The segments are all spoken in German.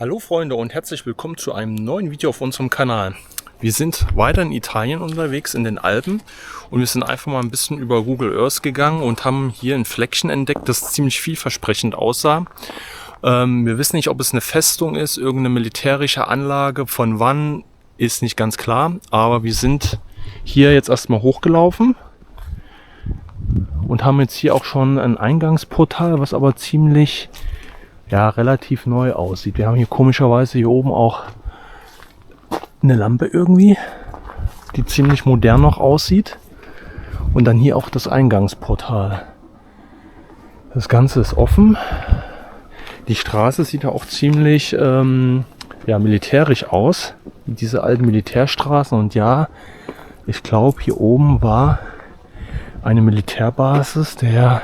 Hallo Freunde und herzlich willkommen zu einem neuen Video auf unserem Kanal. Wir sind weiter in Italien unterwegs, in den Alpen, und wir sind einfach mal ein bisschen über Google Earth gegangen und haben hier ein Fleckchen entdeckt, das ziemlich vielversprechend aussah. Wir wissen nicht, ob es eine Festung ist, irgendeine militärische Anlage, von wann ist nicht ganz klar, aber wir sind hier jetzt erstmal hochgelaufen und haben jetzt hier auch schon ein Eingangsportal, was aber ziemlich relativ neu aussieht. Wir haben hier komischerweise hier oben auch eine Lampe irgendwie, die ziemlich modern noch aussieht. Und dann hier auch das Eingangsportal. Das Ganze ist offen. Die Straße sieht ja auch ziemlich militärisch aus. Diese alten Militärstraßen. Und ja, ich glaube, hier oben war eine Militärbasis der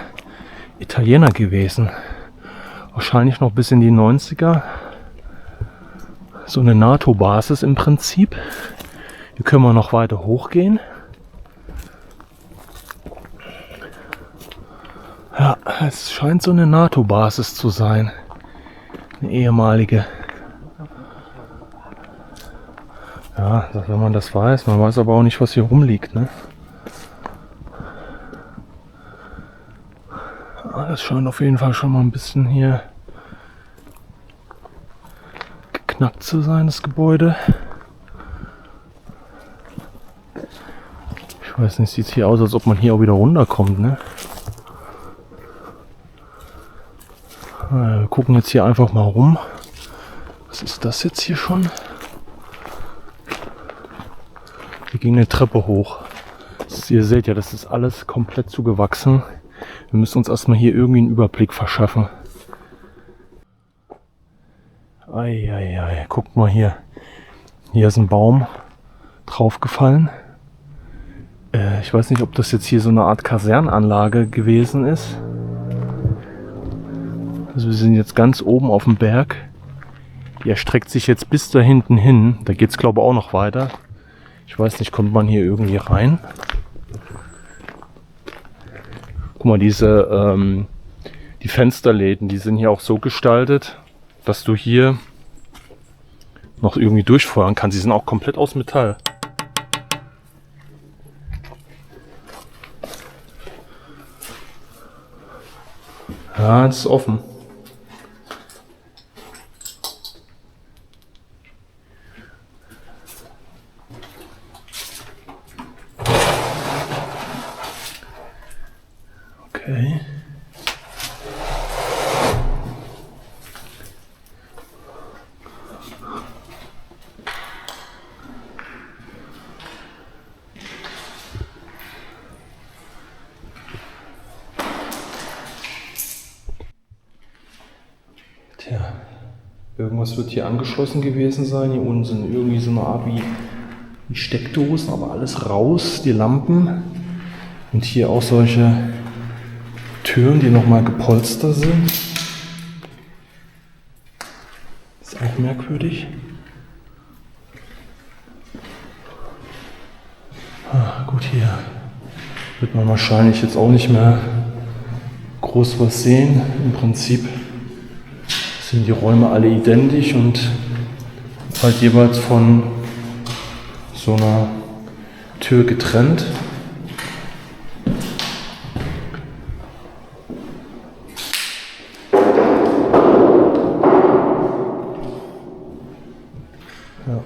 Italiener gewesen. Wahrscheinlich noch bis in die 90er. So eine NATO-Basis im Prinzip. Hier können wir noch weiter hochgehen. Ja, es scheint so eine NATO-Basis zu sein. Eine ehemalige. Ja, wenn man das weiß. Man weiß aber auch nicht, was hier rumliegt, ne? Das scheint auf jeden Fall schon mal ein bisschen hier geknackt zu sein, das Gebäude. Ich weiß nicht, sieht hier aus, als ob man hier auch wieder runterkommt, ne? Wir gucken jetzt hier einfach mal rum. Was ist das jetzt hier schon? Hier ging eine Treppe hoch. Ihr seht ja, das ist alles komplett zugewachsen. Wir müssen uns erstmal hier irgendwie einen Überblick verschaffen. Eieiei, guckt mal hier. Hier ist ein Baum draufgefallen. Ich weiß nicht, ob das jetzt hier so eine Art Kasernanlage gewesen ist. Also wir sind jetzt ganz oben auf dem Berg. Die erstreckt sich jetzt bis da hinten hin. Da geht es, glaube ich, auch noch weiter. Ich weiß nicht, kommt man hier irgendwie rein? Guck mal, die Fensterläden, die sind hier auch so gestaltet, dass du hier noch irgendwie durchfeuern kannst. Sie sind auch komplett aus Metall. Ja, es ist offen. Okay. Tja, irgendwas wird hier angeschlossen gewesen sein. Hier unten sind irgendwie so eine Art wie Steckdosen, aber alles raus, die Lampen. Und hier auch solche Türen, die nochmal gepolstert sind. Ist auch merkwürdig. Gut, hier wird man wahrscheinlich jetzt auch nicht mehr groß was sehen. Im Prinzip sind die Räume alle identisch und halt jeweils von so einer Tür getrennt. Ja.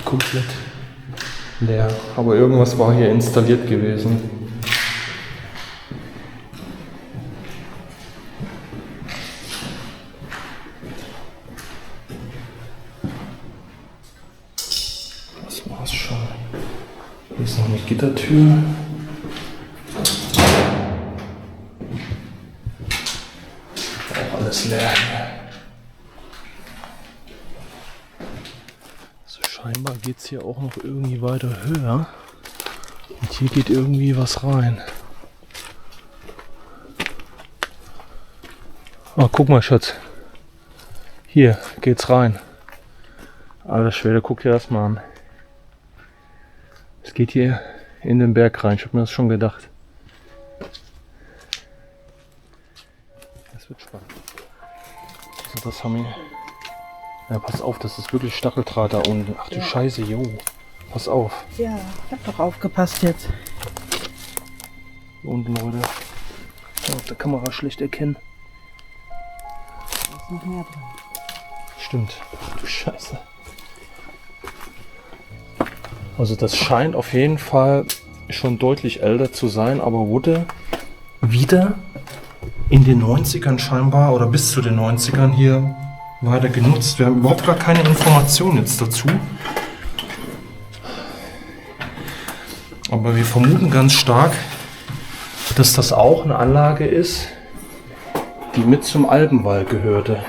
Komplett leer. Aber irgendwas war hier installiert gewesen. Das war's schon. Hier ist noch eine Gittertür. Auch alles leer. So, scheinbar geht es hier auch noch irgendwie weiter höher. Und hier geht irgendwie was rein. Oh, guck mal, Schatz. Hier geht's rein. Alter Schwede, guck dir das mal an. Es geht hier in den Berg rein. Ich habe mir das schon gedacht. Das wird spannend. Also das haben wir... Ja, pass auf, das ist wirklich Stacheldraht da unten. Ach du Scheiße, jo. Pass auf. Ja, ich hab doch aufgepasst jetzt. Hier unten, Leute. Kann auf der Kamera schlecht erkennen. Da ist noch mehr drin. Stimmt. Ach du Scheiße. Also das scheint auf jeden Fall schon deutlich älter zu sein, aber wurde wieder in den 90ern scheinbar oder bis zu den 90ern hier weiter genutzt. Wir haben überhaupt gar keine Informationen jetzt dazu. Aber wir vermuten ganz stark, dass das auch eine Anlage ist, die mit zum Alpenwall gehörte.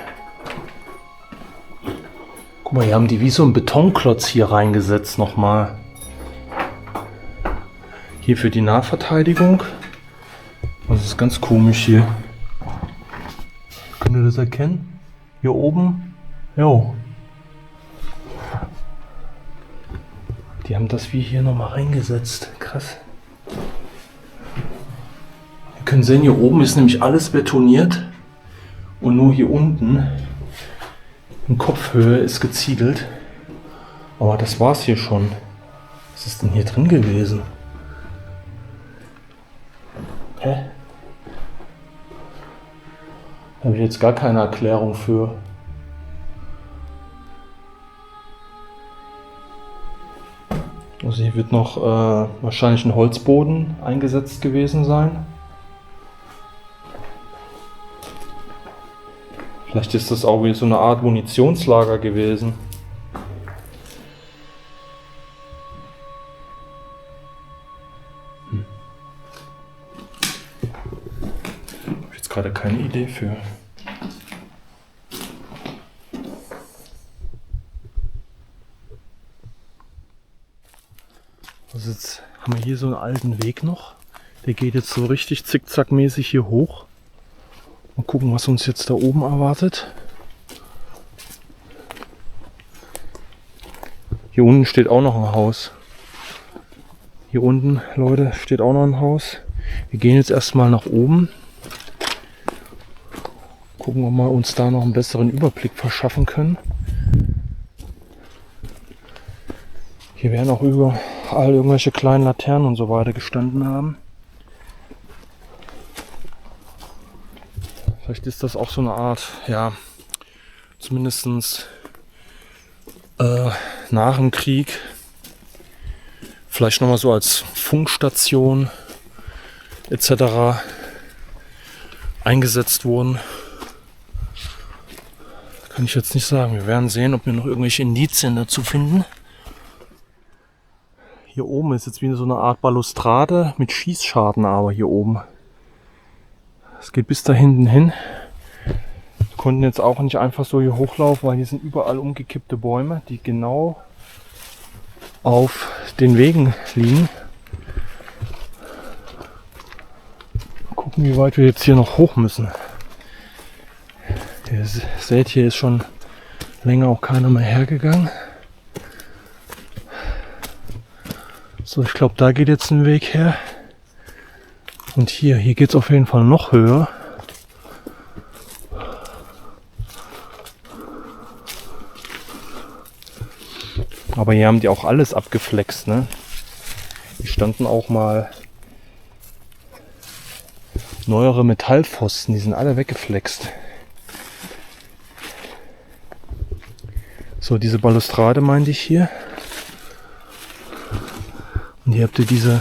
Guck mal, hier haben die wie so einen Betonklotz hier reingesetzt nochmal. Hier für die Nahverteidigung. Das ist ganz komisch hier. Könnt ihr das erkennen? Hier oben? Jo. Die haben das wie hier nochmal reingesetzt. Krass. Ihr könnt sehen, hier oben ist nämlich alles betoniert. Und nur hier unten in Kopfhöhe ist geziegelt. Aber das war's hier schon. Was ist denn hier drin gewesen? Hä? Da habe ich jetzt gar keine Erklärung für. Also hier wird noch wahrscheinlich ein Holzboden eingesetzt gewesen sein. Vielleicht ist das auch wie so eine Art Munitionslager gewesen. Ich habe jetzt gerade keine Idee für. Also jetzt haben wir hier so einen alten Weg noch. Der geht jetzt so richtig zickzackmäßig hier hoch. Mal gucken, was uns jetzt da oben erwartet. Hier unten steht auch noch ein Haus. Hier unten, Leute, steht auch noch ein Haus. Wir gehen jetzt erstmal nach oben. Gucken, ob wir uns da noch einen besseren Überblick verschaffen können. Hier werden auch überall irgendwelche kleinen Laternen und so weiter gestanden haben. Vielleicht ist das auch so eine Art, ja, zumindest nach dem Krieg, vielleicht nochmal so als Funkstation etc. eingesetzt wurden. Kann ich jetzt nicht sagen. Wir werden sehen, ob wir noch irgendwelche Indizien dazu finden. Hier oben ist jetzt wieder so eine Art Balustrade mit Schießscharten, aber hier oben. Es geht bis da hinten hin. Wir konnten jetzt auch nicht einfach so hier hochlaufen, weil hier sind überall umgekippte Bäume, die genau auf den Wegen liegen. Mal gucken, wie weit wir jetzt hier noch hoch müssen. Ihr seht, hier ist schon länger auch keiner mehr hergegangen. So, ich glaube, da geht jetzt ein Weg her. Und hier geht es auf jeden Fall noch höher. Aber hier haben die auch alles abgeflext, ne? Hier standen auch mal neuere Metallpfosten, die sind alle weggeflext. So, diese Balustrade meinte ich hier. Und hier habt ihr diese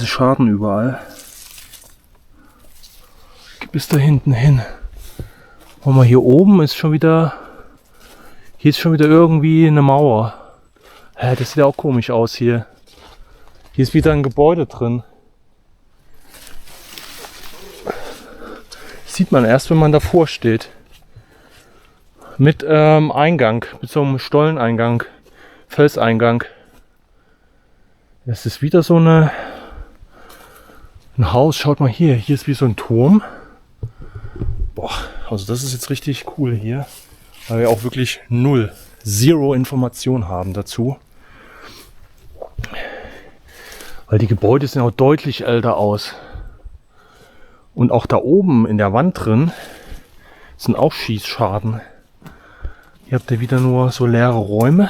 Scharten überall. Bis da hinten hin. Und mal hier oben ist schon wieder. Hier ist schon wieder irgendwie eine Mauer. Hä, das sieht ja auch komisch aus hier. Hier ist wieder ein Gebäude drin. Das sieht man erst, wenn man davor steht. Mit Eingang, mit so einem Stolleneingang, Felseingang. Das ist wieder so ein Haus. Schaut mal hier, hier ist wie so ein Turm. Boah, also das ist jetzt richtig cool hier, weil wir auch wirklich zero Information haben dazu. Weil die Gebäude sehen auch deutlich älter aus. Und auch da oben in der Wand drin sind auch Schießscharten. Hier habt ihr wieder nur so leere Räume.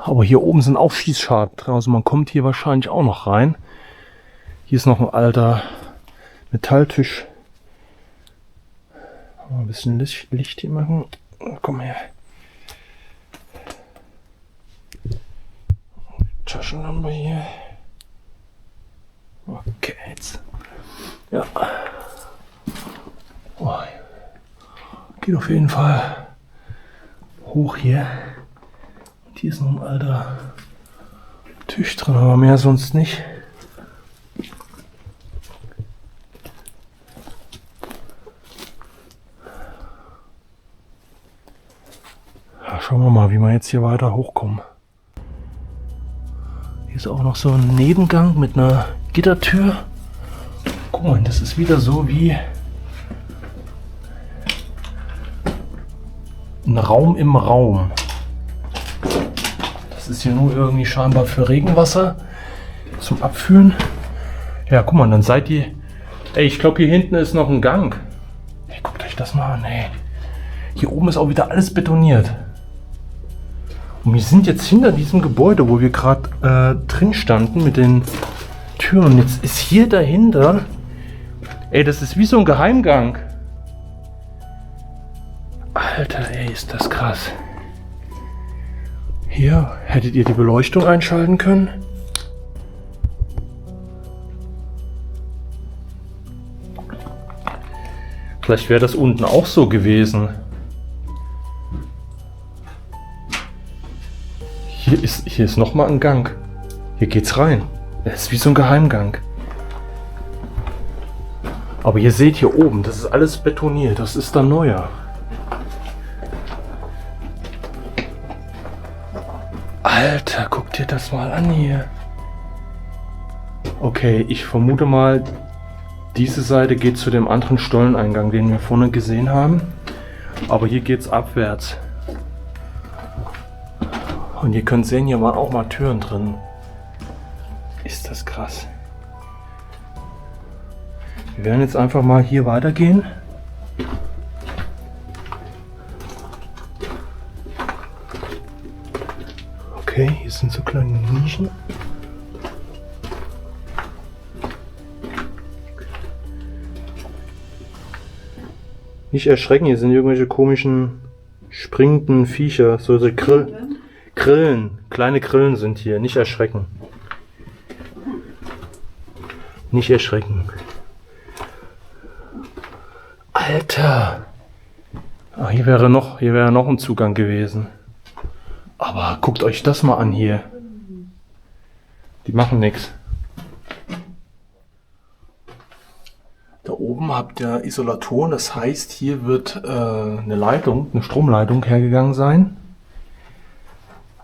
Aber hier oben sind auch Schießscharten drin. Also man kommt hier wahrscheinlich auch noch rein. Hier ist noch ein alter Metalltisch. Mal ein bisschen Licht hier machen. Komm her. Taschenlampe hier. Okay, jetzt. Ja. Oh, geht auf jeden Fall hoch hier. Und hier ist noch ein alter Tisch drin, aber mehr sonst nicht. Ja, schauen wir mal, wie wir jetzt hier weiter hochkommen. Hier ist auch noch so ein Nebengang mit einer Gittertür. Guck mal, das ist wieder so wie ein Raum im Raum. Das ist hier nur irgendwie scheinbar für Regenwasser zum Abführen. Ja, guck mal, dann seid ihr... Ey, ich glaube, hier hinten ist noch ein Gang. Ey, guckt euch das mal an, ey. Hier oben ist auch wieder alles betoniert. Und wir sind jetzt hinter diesem Gebäude, wo wir gerade drin standen mit den Türen. Und jetzt ist hier dahinter... Ey, das ist wie so ein Geheimgang. Alter, ey, ist das krass. Hier, hättet ihr die Beleuchtung einschalten können? Vielleicht wäre das unten auch so gewesen. Hier ist noch mal ein Gang. Hier geht's rein. Es ist wie so ein Geheimgang. Aber ihr seht hier oben, das ist alles betoniert. Das ist dann neuer. Alter, guck dir das mal an hier. Okay, ich vermute mal, diese Seite geht zu dem anderen Stolleneingang, den wir vorne gesehen haben. Aber hier geht's abwärts. Und ihr könnt sehen, hier waren auch mal Türen drin. Ist das krass. Wir werden jetzt einfach mal hier weitergehen. Okay, hier sind so kleine Nischen. Nicht erschrecken, hier sind irgendwelche komischen springenden Viecher, so Grillen, kleine Grillen sind hier, nicht erschrecken. Nicht erschrecken. Alter! Ah, hier wäre noch ein Zugang gewesen. Aber guckt euch das mal an hier. Die machen nichts. Da oben habt ihr Isolatoren, das heißt, hier wird eine Stromleitung hergegangen sein.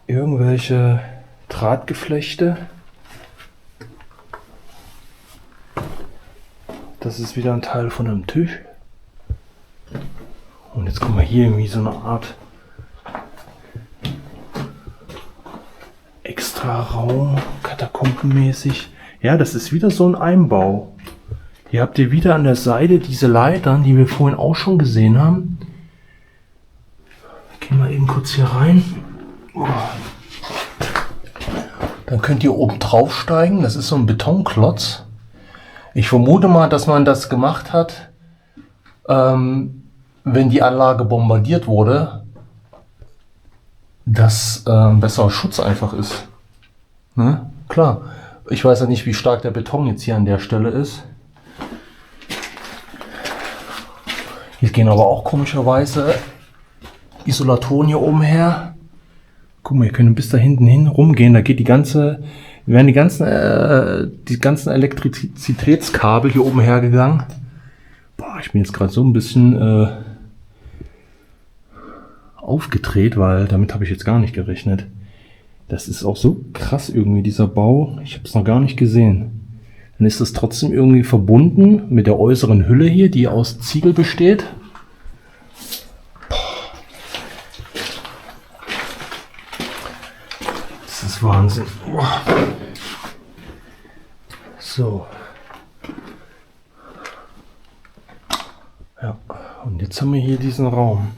Irgendwelche Drahtgeflechte. Das ist wieder ein Teil von einem Tisch. Und jetzt kommen wir hier irgendwie so eine Art extra Raum, katakombenmäßig. Ja, das ist wieder so ein Einbau. Hier habt ihr wieder an der Seite diese Leitern, die wir vorhin auch schon gesehen haben. Gehen wir eben kurz hier rein. Dann könnt ihr oben drauf steigen. Das ist so ein Betonklotz. Ich vermute mal, dass man das gemacht hat, wenn die Anlage bombardiert wurde, dass ein besserer Schutz einfach ist. Ne? Klar. Ich weiß ja nicht, wie stark der Beton jetzt hier an der Stelle ist. Hier gehen aber auch komischerweise Isolatoren hier oben her. Guck mal, ihr könnt bis da hinten hin rumgehen. Da geht die ganzen Elektrizitätskabel hier oben hergegangen. Boah, ich bin jetzt gerade so ein bisschen aufgedreht, weil damit habe ich jetzt gar nicht gerechnet. Das ist auch so krass irgendwie, dieser Bau. Ich habe es noch gar nicht gesehen. Dann ist das trotzdem irgendwie verbunden mit der äußeren Hülle hier, die aus Ziegel besteht. Das ist Wahnsinn. Wahnsinn. Boah. So. Ja, und jetzt haben wir hier diesen Raum.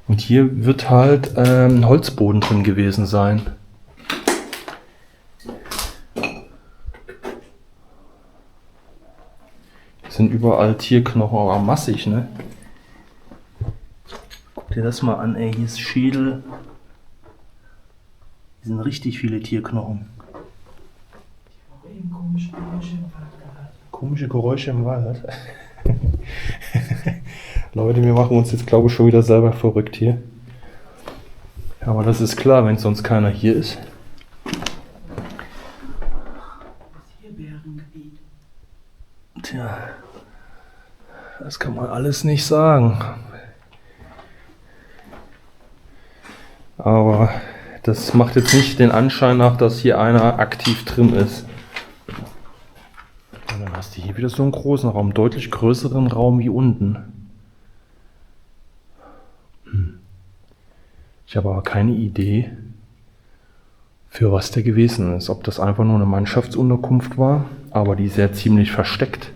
Und hier wird halt ein Holzboden drin gewesen sein. Hier sind überall Tierknochen, aber massig, ne? Guck dir das mal an, ey, hier ist Schädel. Hier sind richtig viele Tierknochen. Komische Geräusche im Wald. Leute, wir machen uns jetzt, glaube ich, schon wieder selber verrückt hier. Aber das ist klar, wenn sonst keiner hier ist. Tja, das kann man alles nicht sagen. Aber das macht jetzt nicht den Anschein nach, dass hier einer aktiv drin ist. Und dann hast du hier wieder so einen großen Raum, deutlich größeren Raum wie unten. Ich habe aber keine Idee, für was der gewesen ist. Ob das einfach nur eine Mannschaftsunterkunft war, aber die ist ja ziemlich versteckt.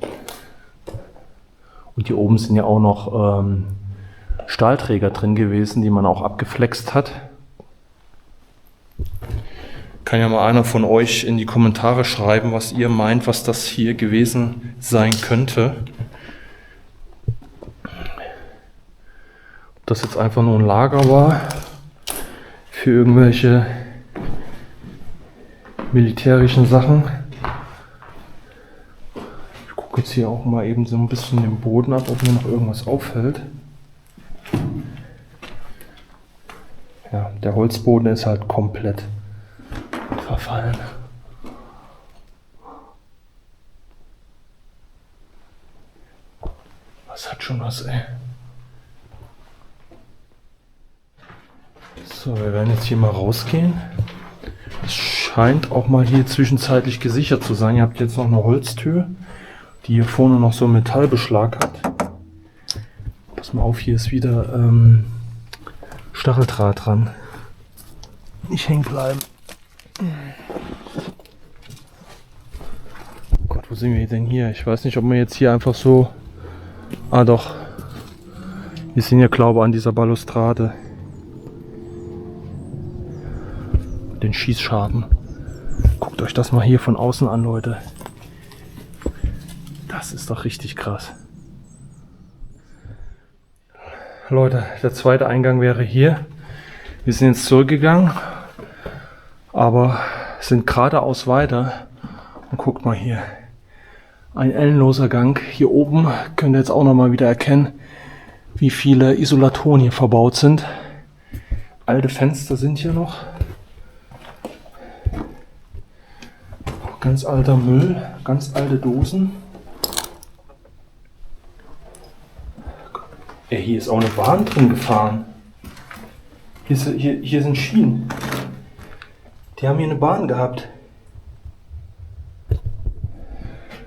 Und hier oben sind ja auch noch Stahlträger drin gewesen, die man auch abgeflext hat. Kann ja mal einer von euch in die Kommentare schreiben, was ihr meint, was das hier gewesen sein könnte. Ob das jetzt einfach nur ein Lager war für irgendwelche militärischen Sachen. Ich gucke jetzt hier auch mal eben so ein bisschen den Boden ab, ob mir noch irgendwas auffällt. Ja, der Holzboden ist halt komplett verfallen. Das hat schon was, ey. So, wir werden jetzt hier mal rausgehen. Es scheint auch mal hier zwischenzeitlich gesichert zu sein. Ihr habt jetzt noch eine Holztür, die hier vorne noch so einen Metallbeschlag hat. Pass mal auf, hier ist wieder Stacheldraht dran. Nicht hängen bleiben. Oh Gott, wo sind wir denn hier? Ich weiß nicht, ob wir jetzt hier einfach so... Ah doch. Wir sind ja, glaube ich, an dieser Balustrade. Den Schießschaden. Guckt euch das mal hier von außen an, Leute. Das ist doch richtig krass. Leute, der zweite Eingang wäre hier. Wir sind jetzt zurückgegangen, aber sind geradeaus weiter. Und guckt mal hier. Ein ellenloser Gang. Hier oben könnt ihr jetzt auch noch mal wieder erkennen, wie viele Isolatoren hier verbaut sind. Alte Fenster sind hier noch. Ganz alter Müll, ganz alte Dosen. Ey, hier ist auch eine Bahn drin gefahren. Hier sind Schienen. Die haben hier eine Bahn gehabt.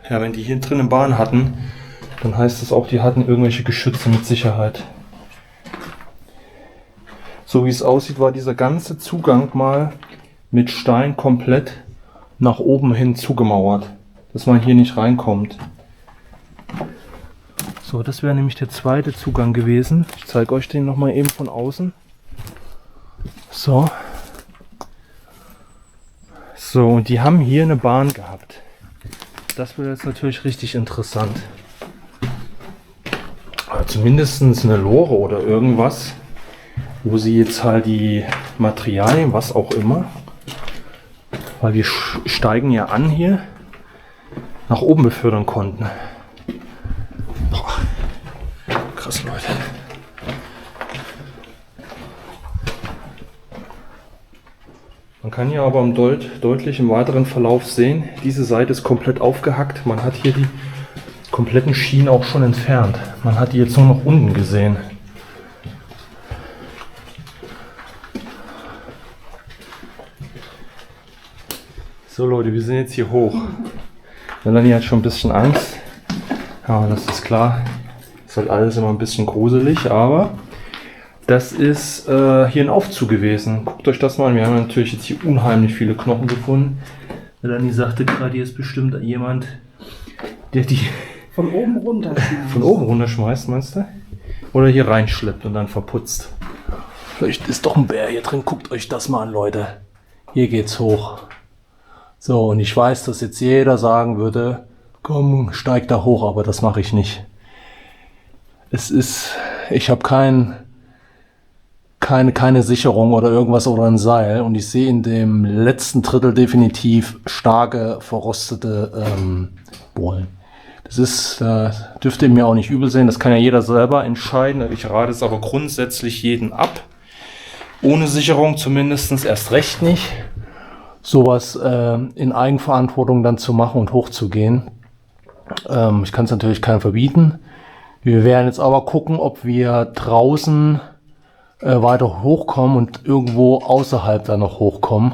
Ja, wenn die hier drin eine Bahn hatten, dann heißt das auch, die hatten irgendwelche Geschütze mit Sicherheit. So wie es aussieht, war dieser ganze Zugang mal mit Stein komplett nach oben hin zugemauert, dass man hier nicht reinkommt. So, das wäre nämlich der zweite Zugang gewesen. Ich zeige euch den nochmal eben von außen. So. So, und die haben hier eine Bahn gehabt. Das wird jetzt natürlich richtig interessant. Aber zumindest eine Lore oder irgendwas, wo sie jetzt halt die Materialien, was auch immer, weil wir steigen ja an hier, nach oben befördern konnten. Boah. Krass, Leute. Man kann hier aber deutlich im weiteren Verlauf sehen, diese Seite ist komplett aufgehackt. Man hat hier die kompletten Schienen auch schon entfernt. Man hat die jetzt nur noch unten gesehen. So Leute, wir sind jetzt hier hoch. Melanie hat schon ein bisschen Angst. Ja, das ist klar. Ist halt alles immer ein bisschen gruselig, aber Das ist hier ein Aufzug gewesen. Guckt euch das mal an. Wir haben natürlich jetzt hier unheimlich viele Knochen gefunden. Melanie sagte gerade, hier ist bestimmt jemand, der die Von oben runter. von oben runterschmeißt, meinst du? Oder hier reinschleppt und dann verputzt. Vielleicht ist doch ein Bär hier drin. Guckt euch das mal an, Leute. Hier geht's hoch. So, und ich weiß, dass jetzt jeder sagen würde, komm, steig da hoch, aber das mache ich nicht. Ich habe keine Sicherung oder irgendwas oder ein Seil und ich sehe in dem letzten Drittel definitiv starke, verrostete Bohlen. Das dürft ihr mir auch nicht übel sehen, das kann ja jeder selber entscheiden. Ich rate es aber grundsätzlich jeden ab. Ohne Sicherung zumindest erst recht nicht. Sowas in Eigenverantwortung dann zu machen und hochzugehen. Ich kann es natürlich keinem verbieten. Wir werden jetzt aber gucken, ob wir draußen weiter hochkommen und irgendwo außerhalb dann noch hochkommen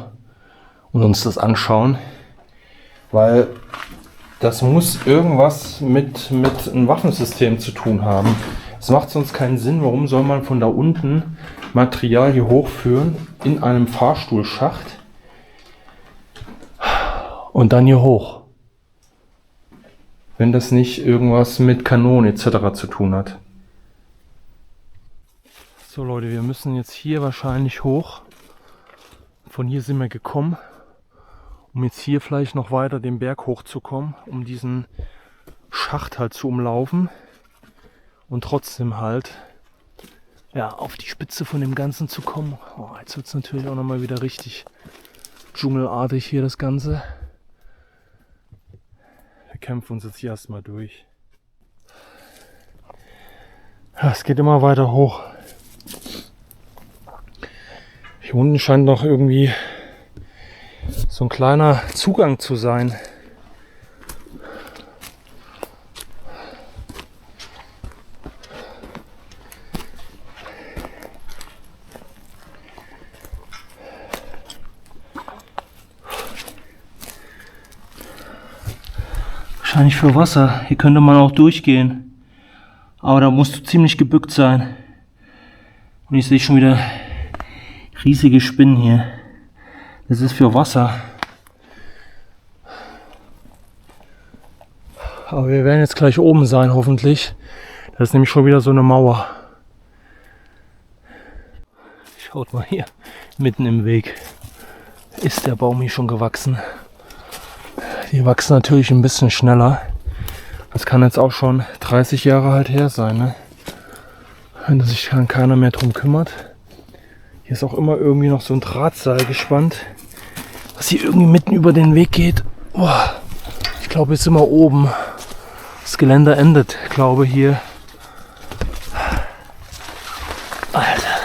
und uns das anschauen. Weil das muss irgendwas mit einem Waffensystem zu tun haben. Es macht sonst keinen Sinn. Warum soll man von da unten Material hier hochführen in einem Fahrstuhlschacht und dann hier hoch? Wenn das nicht irgendwas mit Kanonen etc. zu tun hat. So Leute, wir müssen jetzt hier wahrscheinlich hoch. Von hier sind wir gekommen, um jetzt hier vielleicht noch weiter den Berg hochzukommen, um diesen Schacht halt zu umlaufen und trotzdem halt ja, auf die Spitze von dem Ganzen zu kommen. Oh, jetzt wird es natürlich auch nochmal wieder richtig dschungelartig hier das Ganze. Wir kämpfen uns jetzt hier erstmal durch. Ja, es geht immer weiter hoch. Hier unten scheint noch irgendwie so ein kleiner Zugang zu sein. Wahrscheinlich für Wasser. Hier könnte man auch durchgehen. Aber da musst du ziemlich gebückt sein. Und ich sehe schon wieder riesige Spinnen hier. Das ist für Wasser. Aber wir werden jetzt gleich oben sein, hoffentlich. Das ist nämlich schon wieder so eine Mauer. Schaut mal hier, mitten im Weg ist der Baum hier schon gewachsen. Die wachsen natürlich ein bisschen schneller. Das kann jetzt auch schon 30 Jahre halt her sein, ne? Wenn sich dann keiner mehr drum kümmert. Hier ist auch immer irgendwie noch so ein Drahtseil gespannt, was hier irgendwie mitten über den Weg geht. Boah, ich glaube, jetzt sind wir oben. Das Geländer endet, glaube ich, hier. Alter.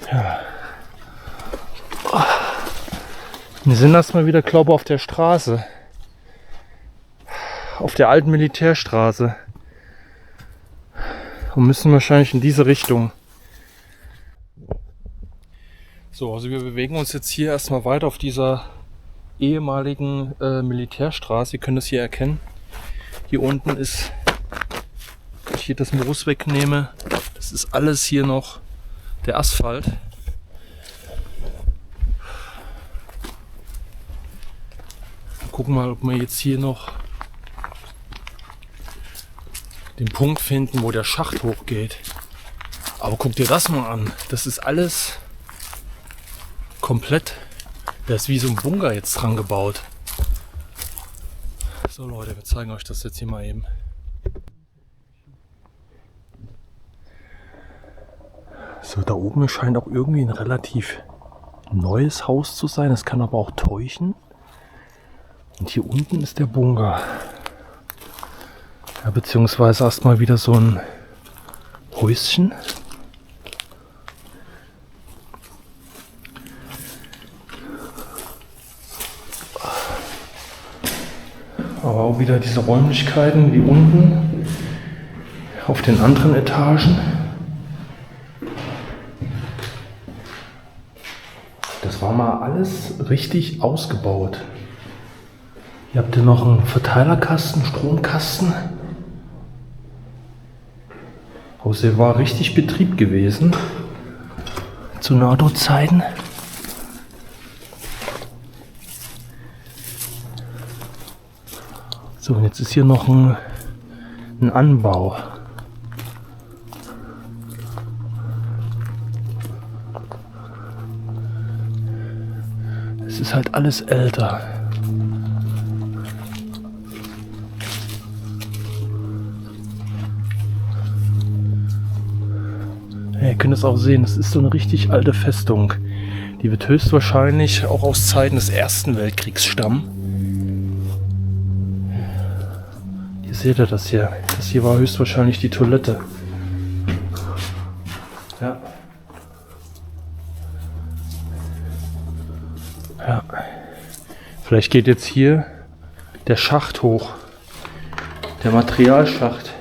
Ja. Wir sind erstmal wieder, glaube ich, auf der Straße. Auf der alten Militärstraße. Und müssen wahrscheinlich in diese Richtung. So, also wir bewegen uns jetzt hier erstmal weiter auf dieser ehemaligen Militärstraße. Ihr könnt das hier erkennen. Hier unten ist, wenn ich hier das Moos wegnehme, das ist alles hier noch der Asphalt. Gucken mal, ob wir jetzt hier noch den Punkt finden, wo der Schacht hochgeht. Aber guck dir das mal an. Das ist alles komplett. Da ist wie so ein Bunker jetzt dran gebaut. So Leute, wir zeigen euch das jetzt hier mal eben. So, da oben scheint auch irgendwie ein relativ neues Haus zu sein. Das kann aber auch täuschen. Und hier unten ist der Bunker. Ja, beziehungsweise erstmal wieder so ein Häuschen. Aber auch wieder diese Räumlichkeiten wie unten auf den anderen Etagen. Das war mal alles richtig ausgebaut. Hier habt ihr noch einen Verteilerkasten, Stromkasten. Also hier war richtig Betrieb gewesen. Zu NATO-Zeiten. So, und jetzt ist hier noch ein Anbau. Es ist halt alles älter. Ja, ihr könnt es auch sehen, das ist so eine richtig alte Festung. Die wird höchstwahrscheinlich auch aus Zeiten des Ersten Weltkriegs stammen. Hier seht ihr das hier. Das hier war höchstwahrscheinlich die Toilette. Ja. Ja. Vielleicht geht jetzt hier der Schacht hoch. Der Materialschacht.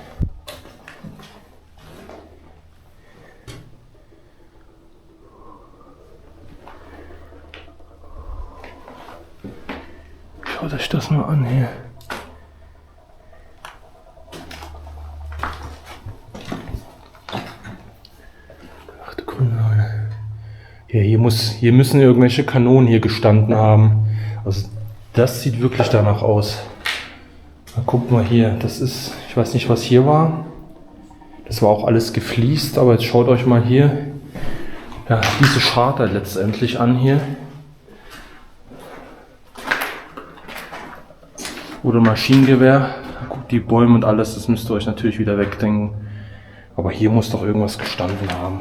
Schaut euch das mal an hier. Ach du Grünleute. Ja, hier müssen irgendwelche Kanonen hier gestanden haben. Also das sieht wirklich danach aus. Na, guck mal hier, das ist, ich weiß nicht, was hier war. Das war auch alles gefliest, aber jetzt schaut euch mal hier, ja, diese Charta letztendlich an hier. Oder Maschinengewehr. Gut, die Bäume und alles, das müsst ihr euch natürlich wieder wegdenken. Aber hier muss doch irgendwas gestanden haben.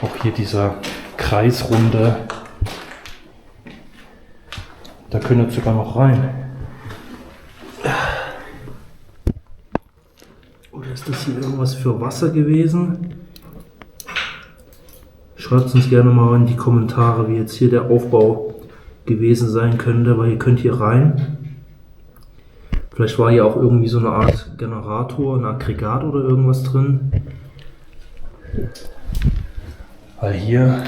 Auch hier dieser Kreisrunde. Da können wir sogar noch rein. Oder ist das hier irgendwas für Wasser gewesen? Schreibt uns gerne mal in die Kommentare, wie jetzt hier der Aufbau gewesen sein könnte, weil ihr könnt hier rein. Vielleicht war hier auch irgendwie so eine Art Generator, ein Aggregat oder irgendwas drin. Weil hier,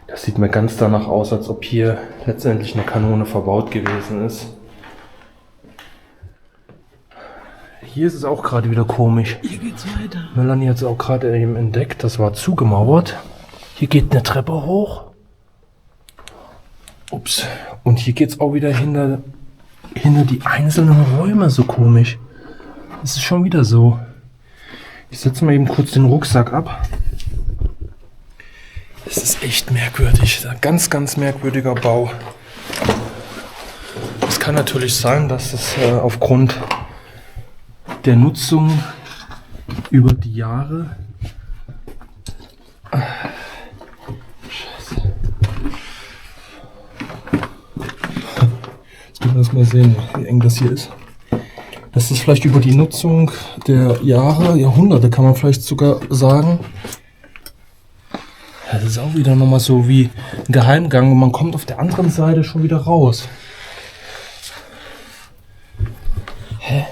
das sieht mir ganz danach aus, als ob hier letztendlich eine Kanone verbaut gewesen ist. Hier ist es auch gerade wieder komisch. Hier geht's weiter. Melanie hat es auch gerade eben entdeckt, das war zugemauert. Hier geht eine Treppe hoch. Ups. Und hier geht es auch wieder hinter die einzelnen Räume, so komisch. Das ist schon wieder so. Ich setze mal eben kurz den Rucksack ab. Das ist echt merkwürdig. Ein ganz, ganz merkwürdiger Bau. Es kann natürlich sein, dass es aufgrund der Nutzung über die Jahre... Scheiße. Jetzt können wir das mal sehen, wie eng das hier ist. Das ist vielleicht über die Nutzung der Jahre, Jahrhunderte kann man vielleicht sogar sagen. Das ist auch wieder nochmal so wie ein Geheimgang und man kommt auf der anderen Seite schon wieder raus. Hä?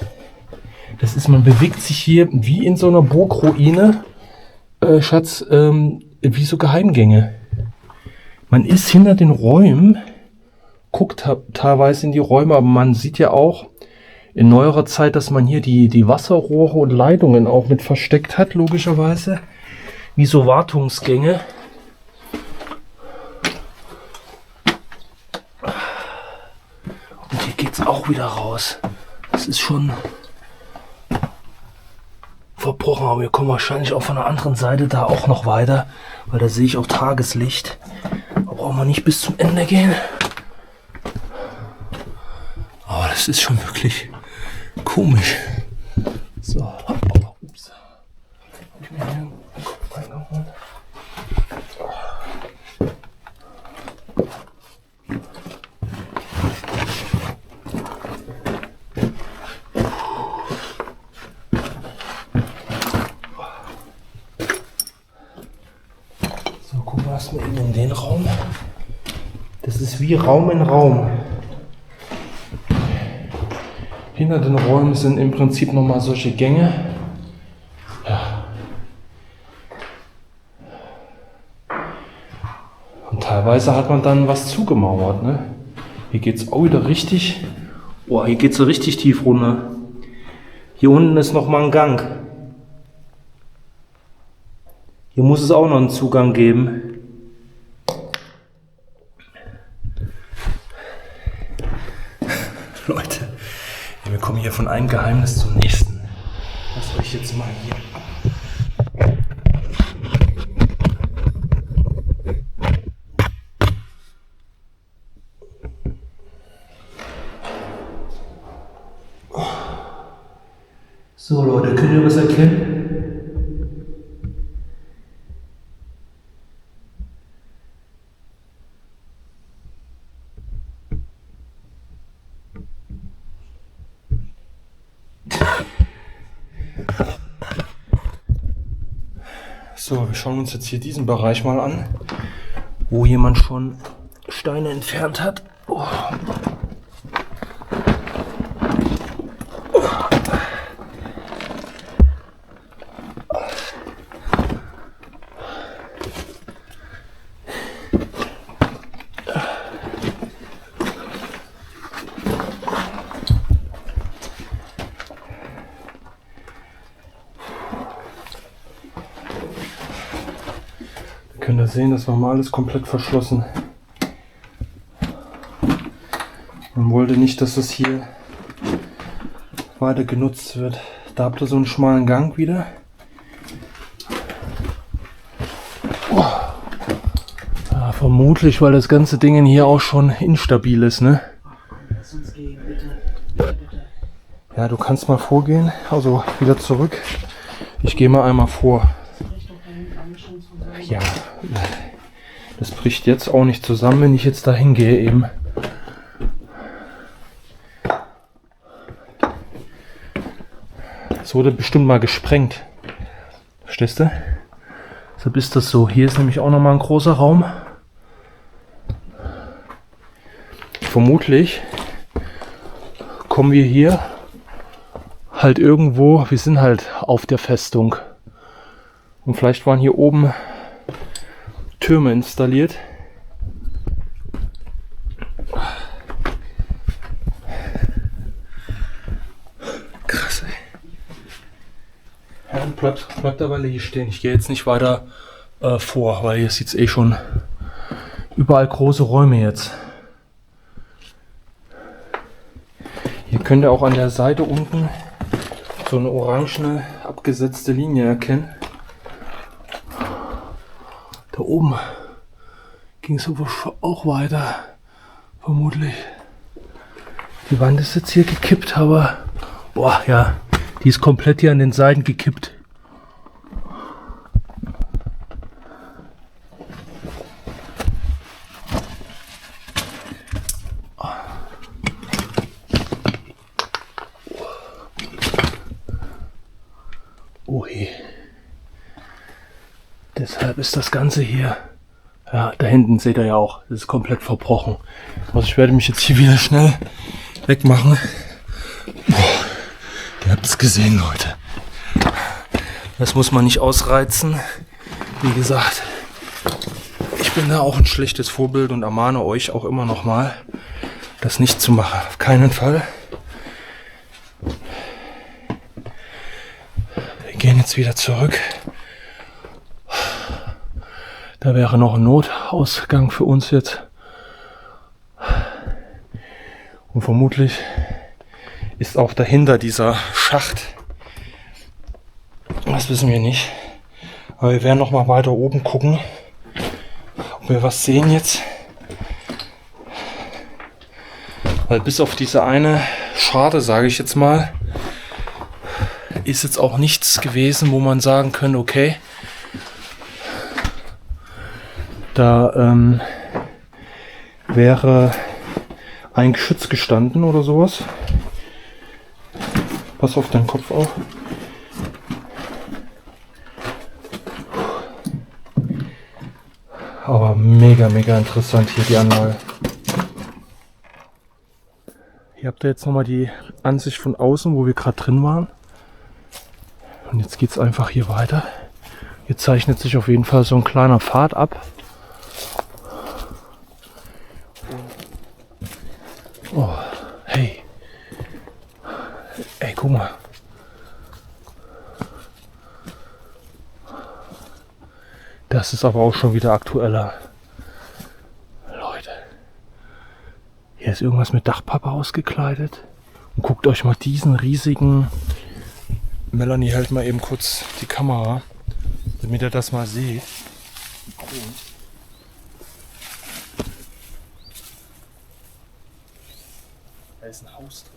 Das ist, man bewegt sich hier wie in so einer Burgruine, Schatz, wie so Geheimgänge. Man ist hinter den Räumen, guckt teilweise in die Räume, aber man sieht ja auch in neuerer Zeit, dass man hier die Wasserrohre und Leitungen auch mit versteckt hat, logischerweise. Wie so Wartungsgänge. Und hier geht es auch wieder raus. Das ist schon verbrochen, aber wir kommen wahrscheinlich auch von der anderen Seite da auch noch weiter, weil da sehe ich auch Tageslicht. Da brauchen wir nicht bis zum Ende gehen. Aber das ist schon wirklich komisch. So, hoppala, ups. Hab ich mir hier einen Kopf reingeholt. So, gucken wir erstmal eben in den Raum. Das ist wie Raum in Raum. Hinter den Räumen sind im Prinzip nochmal solche Gänge. Ja. Und teilweise hat man dann was zugemauert. Ne? Hier geht es auch wieder richtig. Oh, hier geht es so richtig tief runter. Hier unten ist nochmal ein Gang. Hier muss es auch noch einen Zugang geben. Leute, wir kommen hier von einem Geheimnis zum nächsten. Lasst euch jetzt mal hier ab. So Leute, könnt ihr was erkennen? So, wir schauen uns jetzt hier diesen Bereich mal an, wo jemand schon Steine entfernt hat. Oh. Könnt ihr sehen, das war mal alles komplett verschlossen. Man wollte nicht, dass es hier weiter genutzt wird. Da habt ihr so einen schmalen Gang wieder. Oh. Ja, vermutlich, weil das ganze Ding hier auch schon instabil ist, ne? Lass uns gehen, bitte. Bitte. Ja, du kannst mal vorgehen, also wieder zurück. Ich gehe mal einmal vor. Ja, das bricht jetzt auch nicht zusammen, wenn ich jetzt da hingehe eben. Das wurde bestimmt mal gesprengt. Verstehst du? Deshalb ist das so. Hier ist nämlich auch nochmal ein großer Raum. Vermutlich kommen wir hier halt irgendwo, wir sind halt auf der Festung. Und vielleicht waren hier oben Türme installiert. Krass, ey. Ja, bleibt aber hier stehen. Ich gehe jetzt nicht weiter vor, weil hier sieht es eh schon überall große Räume jetzt. Hier könnt ihr auch an der Seite unten so eine orangene abgesetzte Linie erkennen. Da oben ging es aber auch weiter, vermutlich. Die Wand ist jetzt hier gekippt, aber boah, ja, die ist komplett hier an den Seiten gekippt. Oh je. Deshalb ist das Ganze hier, ja, da hinten seht ihr ja auch, das ist komplett verbrochen. Also ich werde mich jetzt hier wieder schnell wegmachen. Boah, ihr habt es gesehen, Leute. Das muss man nicht ausreizen. Wie gesagt, ich bin da auch ein schlechtes Vorbild und ermahne euch auch immer noch mal, das nicht zu machen. Auf keinen Fall. Wir gehen jetzt wieder zurück. Da wäre noch ein Notausgang für uns jetzt. Und vermutlich ist auch dahinter dieser Schacht. Das wissen wir nicht. Aber wir werden noch mal weiter oben gucken, ob wir was sehen jetzt. Weil bis auf diese eine Scharte, sage ich jetzt mal, ist jetzt auch nichts gewesen, wo man sagen könnte, okay, da wäre ein Geschütz gestanden oder sowas. Pass auf deinen Kopf auf. Aber mega, mega interessant hier die Anlage. Hier habt ihr jetzt nochmal die Ansicht von außen, wo wir gerade drin waren. Und jetzt geht es einfach hier weiter. Hier zeichnet sich auf jeden Fall so ein kleiner Pfad ab. Oh, hey. Ey, guck mal. das ist aber auch schon wieder aktueller. Leute. Hier ist irgendwas mit Dachpappe ausgekleidet. Und guckt euch mal diesen riesigen... Melanie hält mal eben kurz die Kamera, damit ihr das mal seht. Da ist ein Haus drin.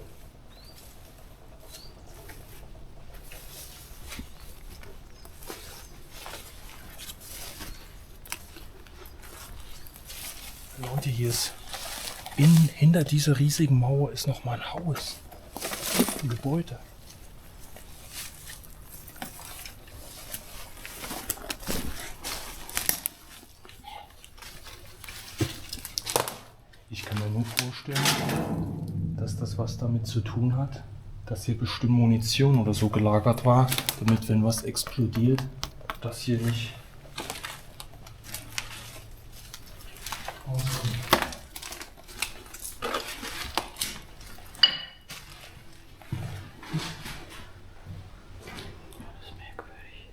Und hier ist hinter dieser riesigen Mauer ist noch mal ein Haus. Ein Gebäude. Ich kann mir nur vorstellen, dass das was damit zu tun hat, dass hier bestimmt Munition oder so gelagert war, damit, wenn was explodiert, das hier nicht rauskommt. Das ist merkwürdig.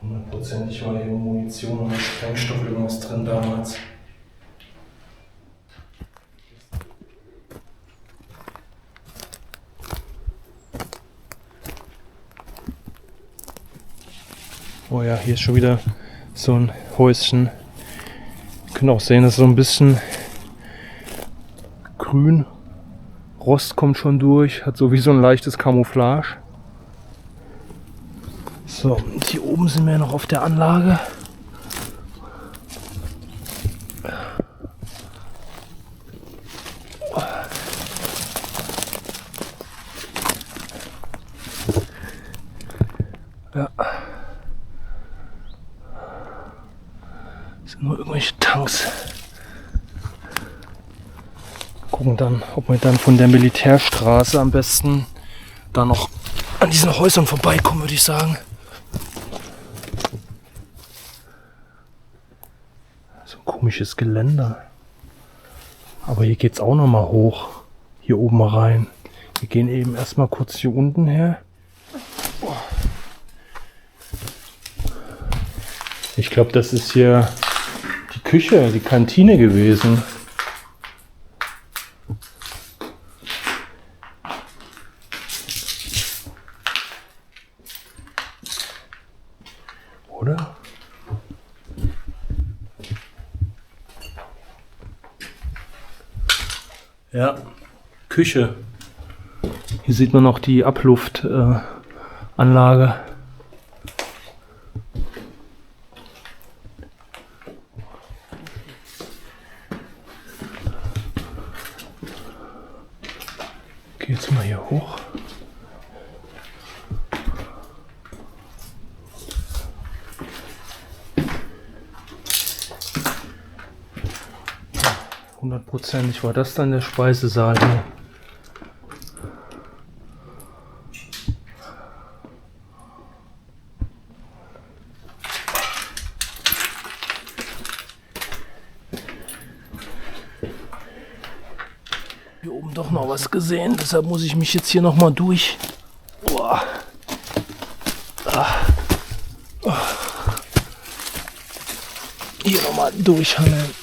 100%ig war hier Munition oder Sprengstoff irgendwas drin damals. Oh ja, hier ist schon wieder so ein Häuschen. Ihr könnt auch sehen, es ist so ein bisschen grün. Rost kommt schon durch, hat so wie so ein leichtes Camouflage. So, und hier oben sind wir noch auf der Anlage. Ja. Das sind nur irgendwelche Tanks. Gucken dann, ob wir dann von der Militärstraße am besten da noch an diesen Häusern vorbeikommen, würde ich sagen. So ein komisches Geländer. Aber hier geht es auch noch mal hoch. Hier oben rein. Wir gehen eben erstmal kurz hier unten her. Ich glaube, das ist hier die Küche, die Kantine gewesen. Oder? Ja, Küche. Hier sieht man noch die Abluftanlage. Geh jetzt mal hier hoch. Hundertprozentig war das dann der Speisesaal hier. Hier oben doch noch was gesehen, deshalb muss ich mich jetzt hier noch mal durch. Boah. Hier noch mal durchhangeln.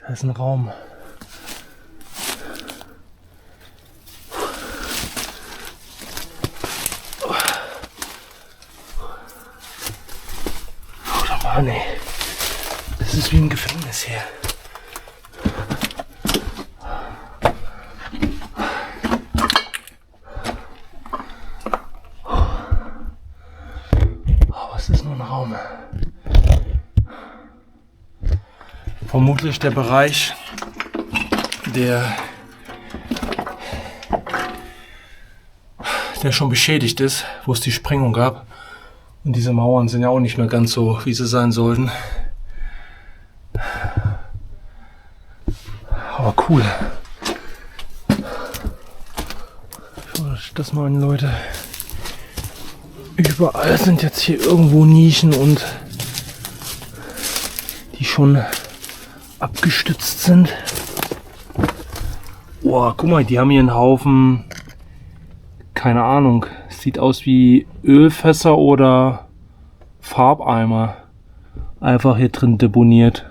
Da ist ein Raum. Oder Mann, ey. Das ist wie ein Gefängnis hier. Aber es ist nur ein Raum. Vermutlich der Bereich, der schon beschädigt ist, wo es die Sprengung gab. Und diese Mauern sind ja auch nicht mehr ganz so, wie sie sein sollten. Aber cool. Schaut euch das mal an, Leute. Überall sind jetzt hier irgendwo Nischen und die schon abgestützt sind. Boah, guck mal, die haben hier einen Haufen, keine Ahnung, Sieht aus wie Ölfässer oder Farbeimer. Einfach hier drin deponiert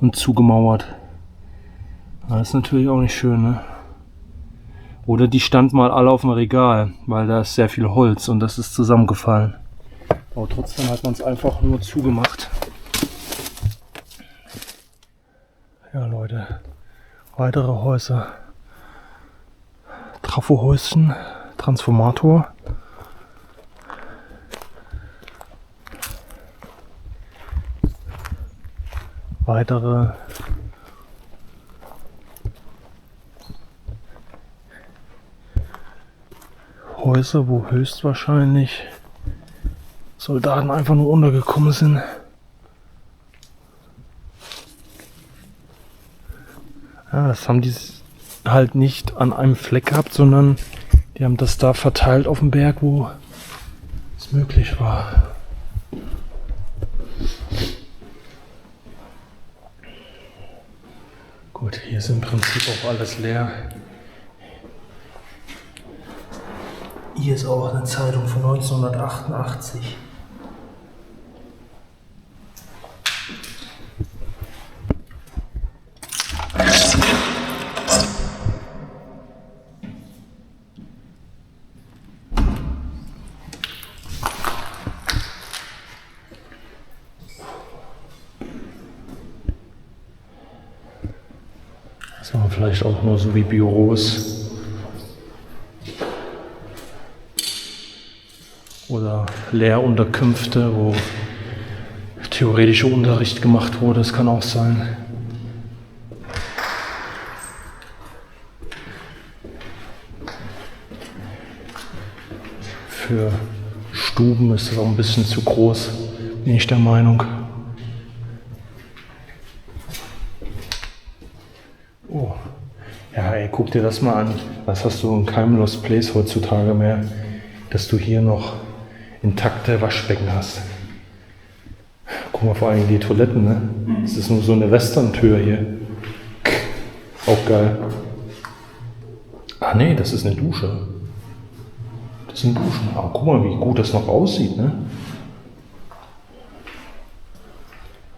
und zugemauert. Das ist natürlich auch nicht schön, ne? Oder die standen mal alle auf dem Regal, weil da ist sehr viel Holz und das ist zusammengefallen. Aber trotzdem hat man es einfach nur zugemacht. Ja Leute, weitere Häuser. Trafohäuschen, Transformator. Weitere Häuser, wo höchstwahrscheinlich Soldaten einfach nur untergekommen sind. Ja, das haben die halt nicht an einem Fleck gehabt, sondern die haben das da verteilt auf dem Berg, wo es möglich war. Gut, hier ist im Prinzip auch alles leer. Hier ist auch eine Zeitung von 1988. Das waren vielleicht auch nur so wie Büros. Oder Lehrunterkünfte, wo theoretischer Unterricht gemacht wurde, das kann auch sein. Für Stuben ist das auch ein bisschen zu groß, bin ich der Meinung. Oh, ja ey, guck dir das mal an. Was hast du in keinem Lost Place heutzutage mehr, dass du hier noch intakte Waschbecken hast. Guck mal, vor allem die Toiletten, ne? Das ist nur so eine Western-Tür hier. Auch geil. Ah ne, das ist eine Dusche. Das sind Duschen. Aber guck mal, wie gut das noch aussieht, ne?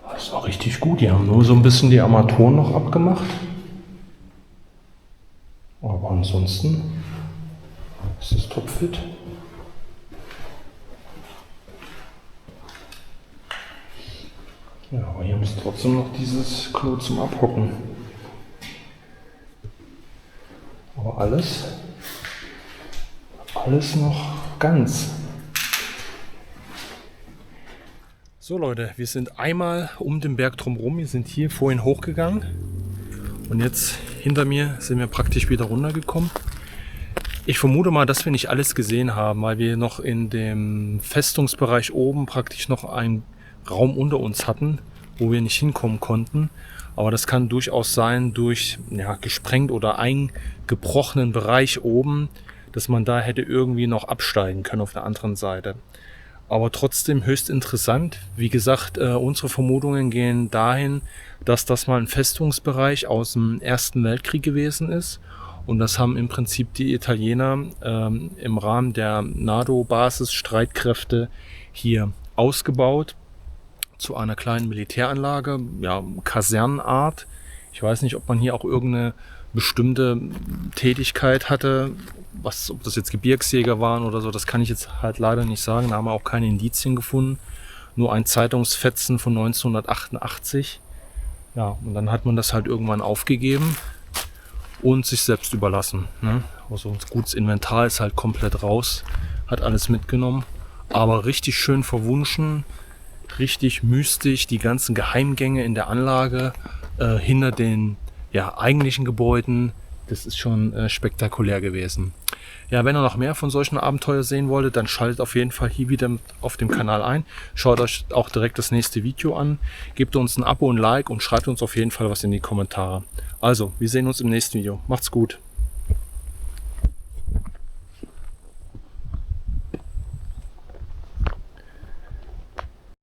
Das ist auch richtig gut. Die haben nur so ein bisschen die Armaturen noch abgemacht. Aber ansonsten ist es topfit. Ja, aber hier ist trotzdem noch dieses Klo zum Abhocken. Aber alles noch ganz. So Leute, wir sind einmal um den Berg drumherum. Wir sind hier vorhin hochgegangen. Und jetzt hinter mir sind wir praktisch wieder runtergekommen. Ich vermute mal, dass wir nicht alles gesehen haben, weil wir noch in dem Festungsbereich oben praktisch noch einen Raum unter uns hatten, wo wir nicht hinkommen konnten. Aber das kann durchaus sein durch gesprengt oder eingebrochenen Bereich oben, dass man da hätte irgendwie noch absteigen können auf der anderen Seite. Aber trotzdem höchst interessant. Wie gesagt, unsere Vermutungen gehen dahin, dass das mal ein Festungsbereich aus dem Ersten Weltkrieg gewesen ist. Und das haben im Prinzip die Italiener im Rahmen der NATO-Basis-Streitkräfte hier ausgebaut zu einer kleinen Militäranlage, ja, Kasernenart. Ich weiß nicht, ob man hier auch irgendeine bestimmte Tätigkeit hatte, ob das jetzt Gebirgsjäger waren oder so, das kann ich jetzt halt leider nicht sagen. Da haben wir auch keine Indizien gefunden. Nur ein Zeitungsfetzen von 1988. Ja, und dann hat man das halt irgendwann aufgegeben und sich selbst überlassen. Ne? Also gutes Inventar ist halt komplett raus, hat alles mitgenommen. Aber richtig schön verwunschen, richtig mystisch, die ganzen Geheimgänge in der Anlage hinter den eigentlichen Gebäuden. Das ist schon spektakulär gewesen. Ja, wenn ihr noch mehr von solchen Abenteuern sehen wolltet, dann schaltet auf jeden Fall hier wieder auf dem Kanal ein. Schaut euch auch direkt das nächste Video an. Gebt uns ein Abo und ein Like und schreibt uns auf jeden Fall was in die Kommentare. Also, wir sehen uns im nächsten Video. Macht's gut.